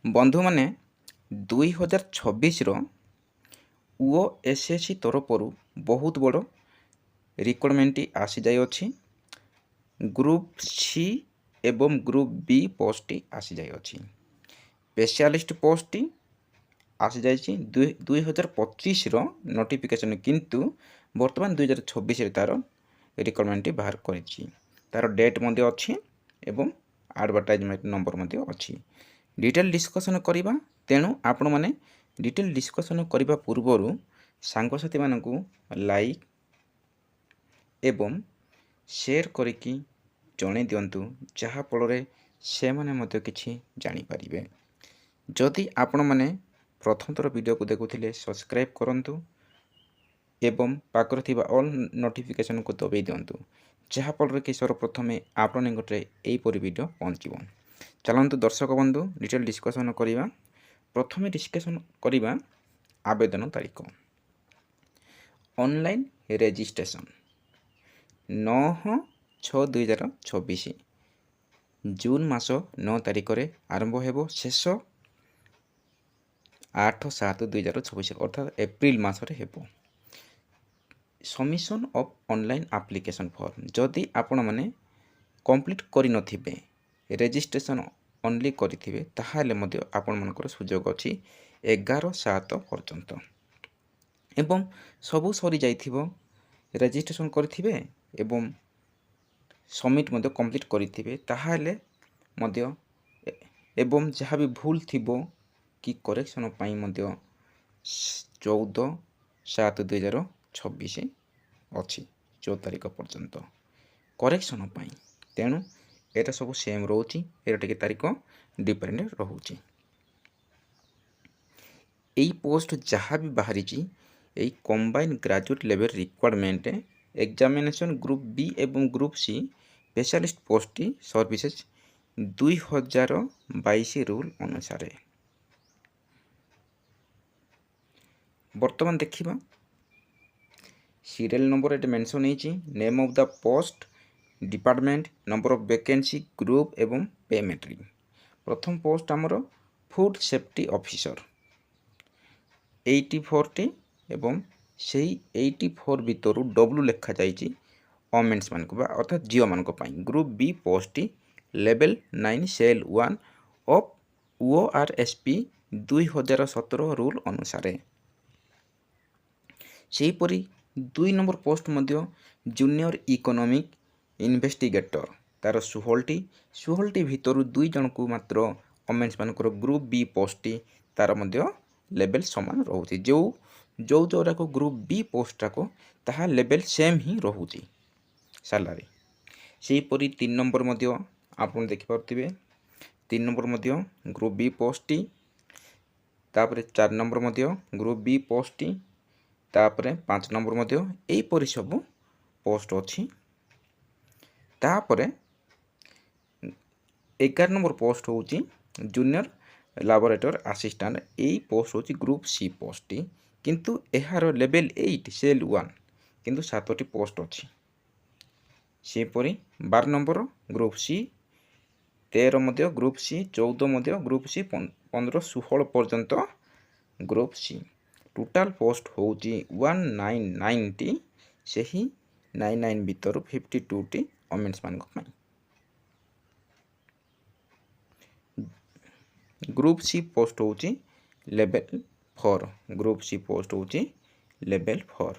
बंधु मैंने 2026 ओएसएससी तरफ बहुत बड़ रिक्वायरमेंट आसी जाइए। ग्रुप सी एवं ग्रुप बी पोस्ट आसी जाइए। स्पेशलिस्ट पोस्ट आसी जाइए 2025 नोटिफिकेशन, किंतु बर्तमान 2026 तार रिक्वायरमेंट बाहर करी। तार डेट अच्छी एवं एडवर्टाइजमेंट नंबर अच्छी। डिटेल डिस्कसन करवा, तेणु आपण मैंने डिटेल डिस्कसन करने पूर्वर सांगसाथी मानू लाइक एवं शेयर करिकी जणे दिंतु, जहाँफल से मैंने किसी जानीपारे। जदि आपण मैंने प्रथम थर वीडियो को देखुले सब्सक्राइब करंतु एवं पाखर थिबा ऑल नोटिफिकेशन को दबाई दिंतु, जहाँफल कि सर्वप्रथमे आपण निकटरे यहीपरि वीडियो पहुँचब। चलतु दर्शक बंधु डिटेल डिस्कसन करवा। प्रथम डिस्कसन करवा आवेदन तारीख। ऑनलाइन रेजिस्ट्रेशन 9/6/2026 जून मास 9 तारिख रे आरंभ हेबो, शेष 8/7/2026 अर्थात एप्रिल मासरे हेबो। Submission of online application form जदि आपण माने कंप्लीट करि नथिबे, रेजिस्ट्रेशन ओनली करिथिबे, ताहाले मध्ये आपण मनकर सुयोग अछि 11/7 पर्यंत। एवं सबु सरी जाइथिबो, रेजिस्ट्रेशन करिथिबे एवं सबमिट मध्ये कंप्लीट करिथिबे, ताहाले मध्ये एवं जहाँ भी भूल थिबो कि करेक्शन पाई मध्ये 14/7/2026 अच्छी 14 तारिख पर्यंत करेक्शन पाई। तेणु एटा सब सेम रोची, एटा टिके तारिख डिफरेंट रोची। यही पोस्ट जहाँ भी बाहरी यही combine graduate level requirement examination group B एवं group C specialist post services 2022 rule अनुसार। बर्तमान देखिबा सीरियल नंबर ये मेंशन होइछि, name of the post, department, number of vacancy, group एवं पे मेट्रिक। प्रथम पोस्ट आमर फूड सेफ्टी ऑफिसर 84 एवं से 84 भितर डब्ल्यू लिखा जाइछि वोमेन्स मान को अर्थात झील मान। Group B post level 9 cell 1 of ORSP 2017 rule अनुसार। सेहीपरि 2 नंबर पोस्ट मध्य जूनियर इकोनॉमिक इन्वेस्टिगेटर तार 16टी भितर 2 जन को मात्र वोमेन्स मानकर ग्रुप बी पोस्ट तार मध्य लेवल समान रोचे। जो जोरा को ग्रुप बी पोस्ट को ताहा लेवल सेम ही रोचे सैलरी। सेहीपरि 3 नंबर मध्य आपन देखि पारथिबे, 3 नंबर मध्य ग्रुप बी पोस्ट, तापर 4 नंबर मध्य ग्रुप बी पोस्ट, तापरे 5 नंबर मध्य एई परि सब पोस्ट अछि। तापरे 11 नंबर पोस्ट होची जूनियर लैबोरेटरी असिस्टेंट। एई पोस्ट होची ग्रुप सी पोस्ट, किंतु एहार लेवल 8 सेल 1 किंतु 7टी पोस्ट अछि। सेपरि 12 नंबर ग्रुप सी, 13 मध्य ग्रुप सी, 14 मध्य ग्रुप सी, 15-16 पर्यंत ग्रुप सी। टोटाल पोस्ट होची 199 से ही 99 भितर 52 टी वोमेन्स मान को। ग्रुप सी पोस्ट होची लेवल 4, ग्रुप सी पोस्ट होची लेवल 4,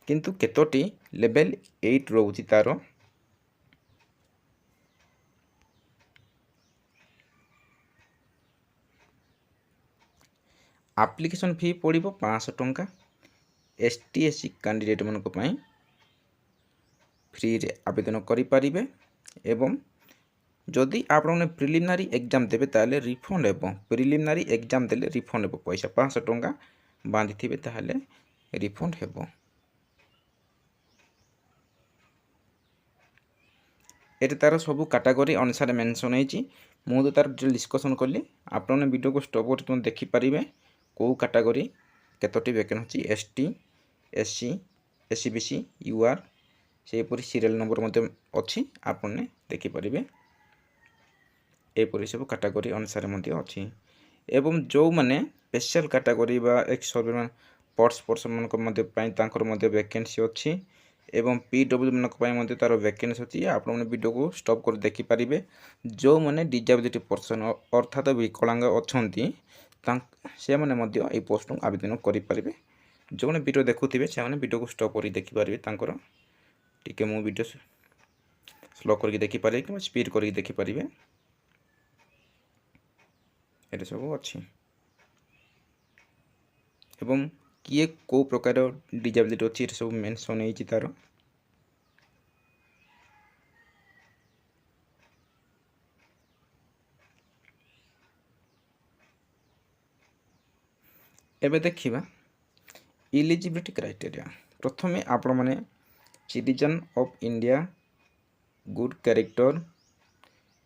किंतु केतोटी लेवल 8 रोची तारो। एप्लिकेशन फी पड़िबो 500 टंका। ST SC कैंडिडेट मान को फ्री रे आवेदन करि परिबे। एवं जदि आपने प्रिलिमिनारी एग्जाम देबे ताले रिफंड हेबो। प्रिलिमिनारी एग्जाम देले रिफंड हेबो, पैसा 500 टंका बांधि थिबे ताले रिफंड हेबो। एटे तार सब कैटेगरी अनुसार मेंशन होइछि। मु तो तार डिस्कशन कली, आपने वीडियो को स्टॉप करके देखि परिबे को कैटेगरी केतोटी vacancy ST SC SC BC UR सेहीपरि सीरियल नंबर मध्य अच्छी आपने देखिपारे। ଏହିପରି ସବୁ କାଟାଗୋରୀ ଅନୁସାରେ ମଧ୍ୟ ଅଛି। ଏବଂ ଯେଉଁମାନେ ସ୍ପେଶାଲ କାଟାଗୋରୀ ବା ଏକ୍ସ ସର୍ଭିସମ୍ୟାନ୍ ସ୍ପୋର୍ଟସମାନଙ୍କ ମଧ୍ୟ ପାଇଁ ତାଙ୍କର ମଧ୍ୟ ଭ୍ୟାକେନ୍ସି ଅଛି ଏବଂ PW ମାନଙ୍କ ପାଇଁ ମଧ୍ୟ ତାର ଭ୍ୟାକେନ୍ସି ଅଛି। ଆପଣମାନେ ଭିଡ଼ିଓକୁ ଷ୍ଟପ୍ କରି ଦେଖିପାରିବେ। ଯେଉଁମାନେ ଡିଜାବିଲିଟି ପର୍ସନ୍ ଅର୍ଥାତ୍ ବିକଳାଙ୍ଗ ଅଛନ୍ତି ସେମାନେ ମଧ୍ୟ ଏହି ପୋଷ୍ଟକୁ ଆବେଦନ କରିପାରିବେ। ଯେଉଁମାନେ ଭିଡ଼ିଓ ଦେଖୁଥିବେ ସେମାନେ ଭିଡ଼ିଓକୁ ଷ୍ଟପ୍ କରି ଦେଖିପାରିବେ। ତାଙ୍କର ଟିକେ ମୁଁ ଭିଡ଼ିଓ ସ୍ଲୋ କରିକି ଦେଖିପାରିବେ କିମ୍ବା ସ୍ପିଡ୍ କରିକି ଦେଖିପାରିବେ। ଏଟା ସବୁ ଅଛି ଏବଂ କିଏ କେଉଁ ପ୍ରକାର ଡିଜାବିଲିଟି ଅଛି ଏଟା ସବୁ ମେନସନ୍ ହେଇଛି ତାର। ଏବେ ଦେଖିବା इलिजिबिलिटी क्राइटेरिया। प्रथमे आपण मैंने citizen of India, good character,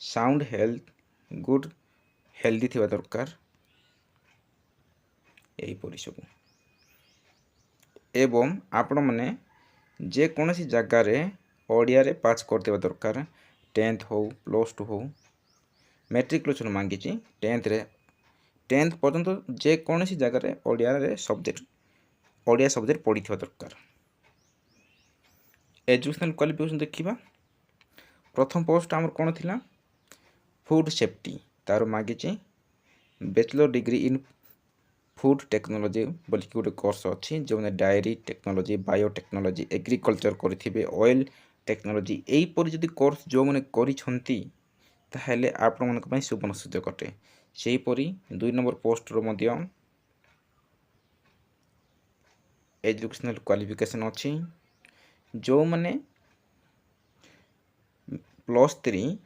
sound health, good healthy थिबा दरकार यहीपरि सब। एवं आपण मैंने जेकोसी जगार ओडिया रे पास करथिबा दरकार। 10th हो +2 हो मैट्रिकुलेशन मांगी 10th पर्यंत जेकोसी जगार ओडिया रे सब्जेक्ट पढ़ी दरकार। एजुकेशनल क्वालिफिकेशन देखिबा। प्रथम पोस्ट आमर कौन थिला फूड सेफ्टी तार मागिची bachelor degree in food technology बोलिक गोटे कोर्स अच्छी जो डायरी टेक्नोलॉजी, बायोटेक्नोलॉजी, एग्रीकल्चर करेंगे, ऑयल टेक्नोलॉजी यहीपर जदि कोर्स जो मैंने करिसेंती ताहले आपण मानक पई सुवर्ण सुजोग अटे। सेहीपरि 2 नंबर पोस्टर मध्य एजुकेशनल क्वालिफिकेशन अच्छी जो मैंने +3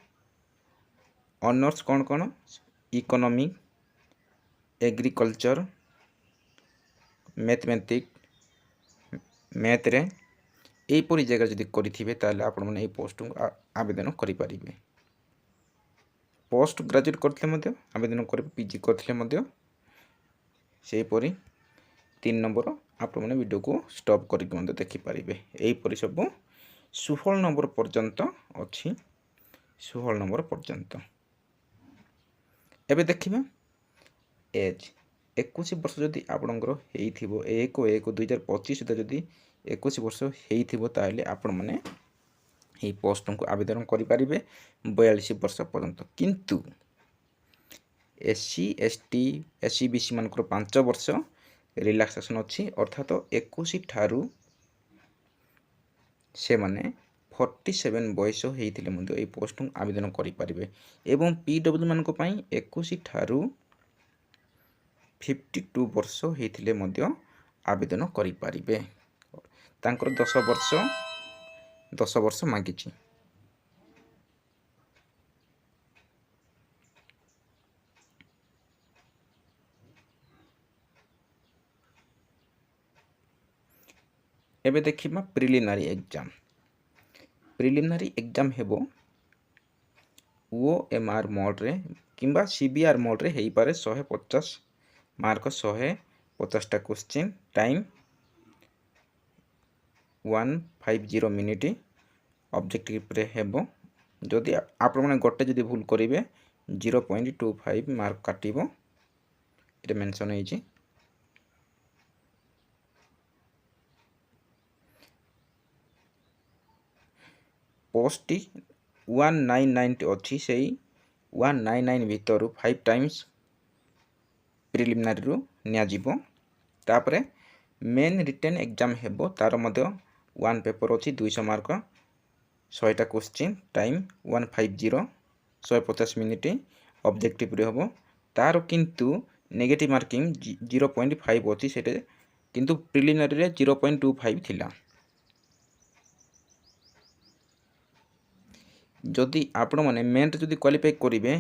ऑनर्स कौन इकोनॉमिक, एग्रीकल्चर, मैथमेटिक, मैथ रे यहीपरि जगह जदि करेंगे ताहले आपण माने पोस्ट को आवेदन करें। पोस्ट ग्रेजुएट करते आवेदन कर, पीजी करते सेहीपरि 3 नंबर आपण मैंने वीडियो को स्टॉप करके देखिपारे। यहीपरि सब 16 नंबर पर्यंत अच्छी 16 नंबर पर्यंत। एबे देखिबा एज 21 वर्ष जदि आपणकर हेइथिबो 1/1/2025 सुधा जदि 21 वर्ष हेइथिबो ताहले आपण माने एही पोस्ट को आवेदन करि पारिबे 42 वर्ष पर्यंत। किंतु SC ST SC BC मानकर 5 वर्ष रिलैक्सेशन अच्छी अर्थात 21 ठारू से माने 47 बयस होइथिले मध्य एही पोस्ट को आवेदन करि पारिबे। एवं PW मानक पई 21 ठारू 52 वर्ष होइथिले मध्य आवेदन करि पारिबे। तांकर 10 वर्ष मागिछि। एबे देखिबा प्रिलिमिनारी एग्जाम। प्रिलिमिनारी एग्जाम हेबो OMR मोड रे किंबा CBR मोड रे हेई पारे 150 मार्क 150 टा क्वेश्चन। Time 150 minute. ऑब्जेक्टिव रे हेबो जदि आपण माने गोटे जदि भूल करिवे 0.25 मार्क काटिबो। एटा मेंशन हेछि। पोस्ट 199 अच्छी से 199 भितर 5 टाइम्स प्रिलिमिनारी रु निया जीवो। तापरे मेन रिटन एग्जाम हेबो तार मध्य 1 पेपर अच्छी 200 मार्क 100 टा क्वेश्चन। Time 150 150 minute. ऑब्जेक्टिव रे हेबो तार किंतु नेगेटिव मार्किंग 0.5 अच्छी सेटे किंतु प्रिलिमिनारी रे 0.25 थिला। जदि आपण माने मेन जदि क्वालिफाई करिवे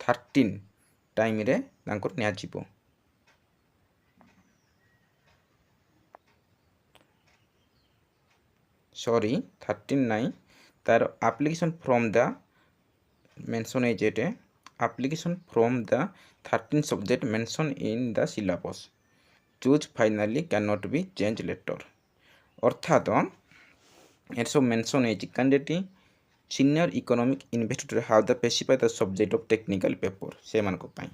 13 टाइम रे तांकर निया जीवो। सॉरी 13 नहीं तार एप्लीकेशन फ्रॉम द मेंशन है जेटे application from the 13 subject mention in the syllabus choose finally can not be change later. अर्थात ये सब मेंशन है candidate senior economic investigator how the specify the subject of technical paper ସେମାନଙ୍କ ପାଇଁ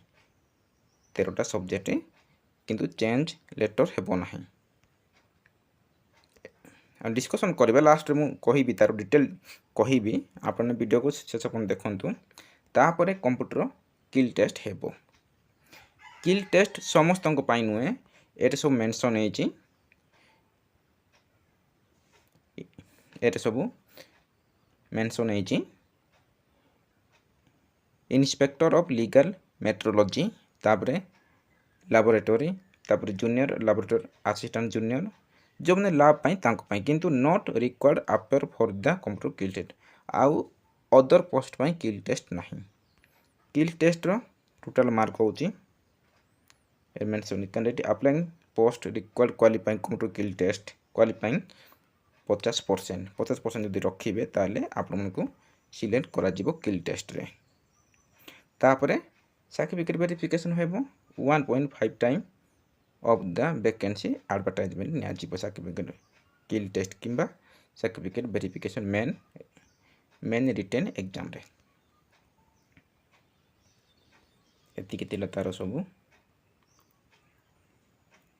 13ଟା subject କିନ୍ତୁ ଚେଞ୍ଜ ଲେଟର ହେବ ନାହିଁ। डिस्कसन करवा लास्ट में कहि तार डिटेल कहि आपने वीडियो को शेष पर्यंत देखंतु। तापर कंप्यूटर किल टेस्ट हेबो। किल टेस्ट समस्त नुहे ये सब मेंशन ये सब mention inspector of legal metrology तापर लैबोरेटरी तापर जूनियर लैबोरेटरी असिस्टेंट जूनियर जो मैंने लाभ पाई किंतु not required after for the computer skill test आउ अदर पोस्ट पाई किल टेस्ट नहीं। किल टेस्ट रो टोटल मार्क होची mention candidate applying post required qualifying computer skill test qualifying 50% जदि रखिबे ताले आपन को सिलेक्ट करा जिवो किल टेस्ट रे। तापरे सर्टिफिकेट वेरिफिकेशन हेबो 1.5 time of the vacancy advertisement नियाजिबो सर्टिफिकेट किल टेस्ट किंबा certificate verification main written exam रे। एतिके तिला तार सब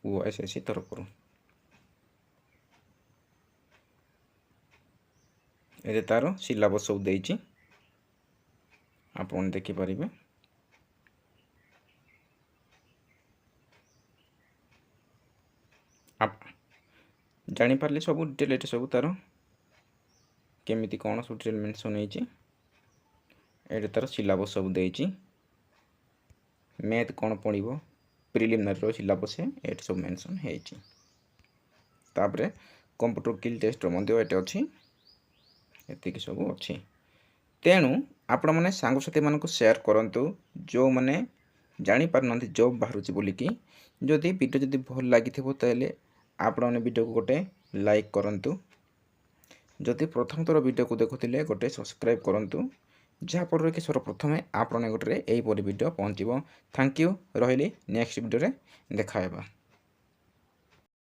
ओएसएससी तरफ ए तार सिलेबस सब देइछि आपन देखि परिबे। आप जानी पारले सब डिटेल एटे सब तार केमिति कौन सब डिटेल मेंशन होइछि एटे तार सिलेबस सब देइछि मैथ कौन पढ़िबो प्रिलिमिनरी रो सिलेबस एटे सब मेंशन हेइछि। तापरे कंप्यूटर किल टेस्ट रो मध्ये एटे अछि एतिकी सब अछि। तेणु आपण माने सांग साथी मानको शेयर करंतु जो माने जानी पारनथि जॉब बाहरुछि बोलिकी। जदि वीडियो जदि भल लागिथिबो ताले आपण वीडियो को गोटे लाइक करंतु। जदि प्रथम थर वीडियो को देखुथिले गोटे सब्सक्राइब करंतु जहाँफल कि सर्वप्रथम आपण गोटे यही वीडियो पहुँचो। थैंक यू रही नेक्स्ट वीडियो रे देखा हेबा।